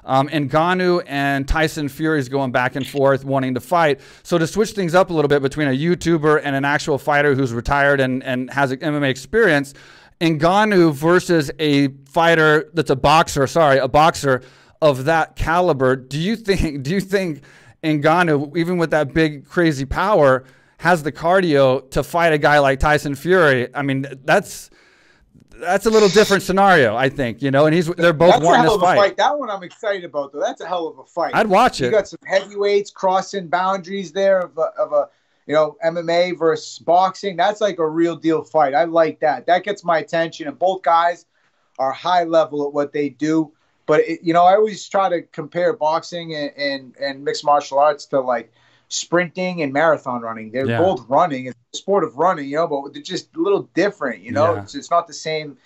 Ngannou and Tyson Fury is going back and forth wanting to fight. So to switch things up a little bit between a YouTuber and an actual fighter who's retired and has an MMA experience, Ngannou versus a fighter that's a boxer of that caliber, do you think Ngannou, even with that big crazy power, has the cardio to fight a guy like Tyson Fury? I mean, that's a little different scenario, I think, you know, and they're both wanting this fight. That one I'm excited about, though. That's a hell of a fight. I'd watch it. You got some heavyweights crossing boundaries there of a you know, MMA versus boxing. That's like a real deal fight. I like that. That gets my attention, and both guys are high level at what they do. But, you know, I always try to compare boxing and mixed martial arts to, like, sprinting and marathon running. They're both running. It's a sport of running, you know, but they're just a little different, you know. It's not the same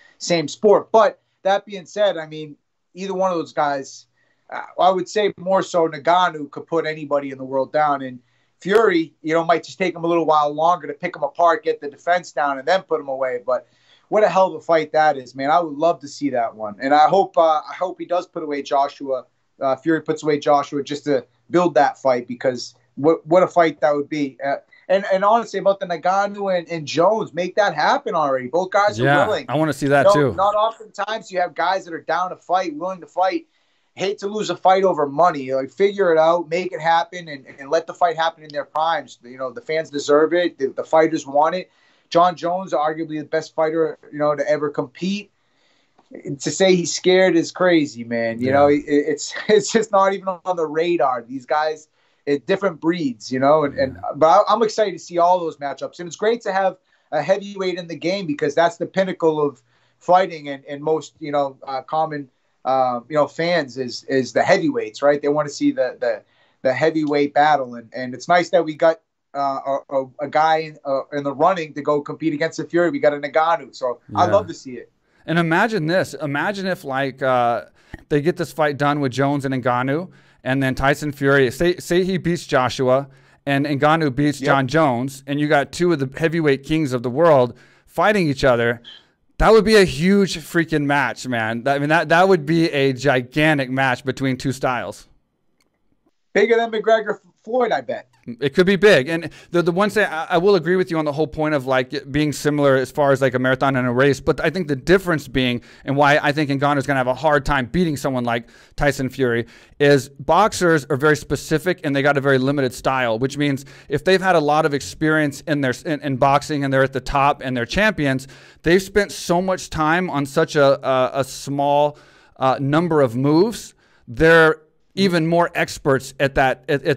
sport. But that being said, I mean, either one of those guys, I would say more so Ngannou could put anybody in the world down. And Fury, you know, might just take him a little while longer to pick him apart, get the defense down, and then put him away. But what a hell of a fight that is, man. I would love to see that one. And I hope he does put away Joshua. Fury puts away Joshua just to build that fight, because what a fight that would be. And honestly, about the Ngannou and Jones, make that happen already. Both guys are willing. I want to see that too. Not oftentimes you have guys that are down to fight, willing to fight. Hate to lose a fight over money. Like, figure it out, make it happen, and let the fight happen in their primes. You know, the fans deserve it. The fighters want it. John Jones, arguably the best fighter, you know, to ever compete. To say he's scared is crazy, man. You know, it's just not even on the radar. These guys, different breeds, you know. But I'm excited to see all those matchups, and it's great to have a heavyweight in the game, because that's the pinnacle of fighting, and most, you know, common you know, fans is the heavyweights, right? They want to see the heavyweight battle, and it's nice that we got a guy in the running to go compete against the Fury. We got a Ngannou, so I'd love to see it. And imagine this. Imagine if, like, they get this fight done with Jones and Ngannou, and then Tyson Fury, say he beats Joshua, and Ngannou beats John Jones, and you got two of the heavyweight kings of the world fighting each other. That would be a huge freaking match, man. I mean, that would be a gigantic match between two styles. Bigger than McGregor Floyd, I bet. It could be big. And the one thing, I will agree with you on the whole point of, like, being similar as far as like a marathon and a race. But I think the difference being, and why I think Ngannou is going to have a hard time beating someone like Tyson Fury, is boxers are very specific and they got a very limited style, which means if they've had a lot of experience in boxing and they're at the top and they're champions, they've spent so much time on such a small number of moves. They're even more experts at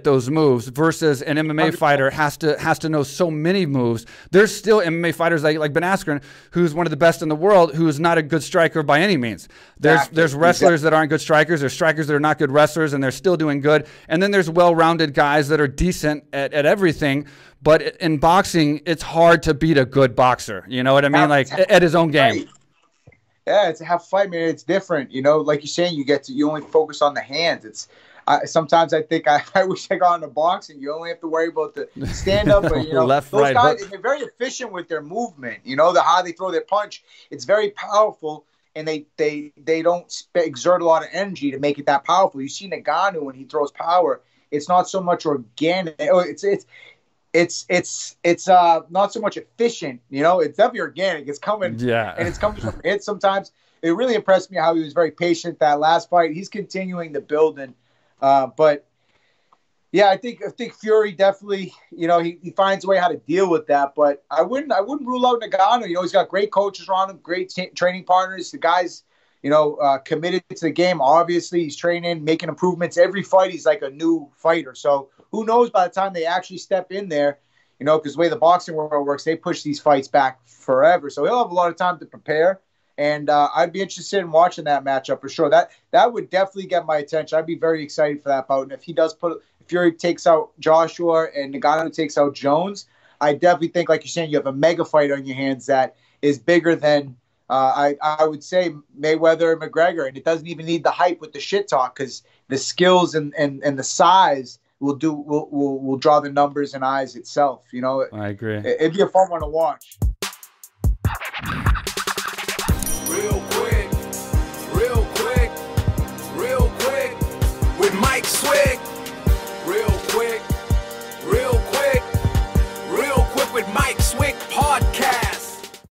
those moves, versus an MMA fighter has to know so many moves. There's still MMA fighters like Ben Askren, who's one of the best in the world, who's not a good striker by any means. There's wrestlers that aren't good strikers. There's strikers that are not good wrestlers, and they're still doing good. And then there's well-rounded guys that are decent at everything. But in boxing, it's hard to beat a good boxer. You know what I mean? Like, at his own game. Right. Yeah, it's a half fight, man. It's different, you know. Like you're saying, you only focus on the hands. Sometimes I think I wish I got into boxing. You only have to worry about the stand up, but, you know, left, those right, guys, they're very efficient with their movement. You know, how they throw their punch. It's very powerful, and they don't exert a lot of energy to make it that powerful. You see Ngannou when he throws power, it's not so much organic. It's not so much efficient, you know. It's definitely organic. It's coming, and it's coming from it. Sometimes it really impressed me how he was very patient that last fight. He's continuing to build, and but yeah, I think Fury definitely, you know, he finds a way how to deal with that. But I wouldn't rule out Ngannou. You know, he's got great coaches around him, great training partners. The guy's, you know, committed to the game. Obviously, he's training, making improvements every fight. He's like a new fighter. So who knows by the time they actually step in there, you know, because the way the boxing world works, they push these fights back forever. So he'll have a lot of time to prepare. And I'd be interested in watching that matchup for sure. That would definitely get my attention. I'd be very excited for that bout. And if Fury takes out Joshua and Ngannou takes out Jones, I definitely think, like you're saying, you have a mega fight on your hands that is bigger than I would say Mayweather and McGregor. And it doesn't even need the hype with the shit talk, because the skills and the size will draw the numbers and eyes itself. You know, I agree. It'd be a fun one to watch.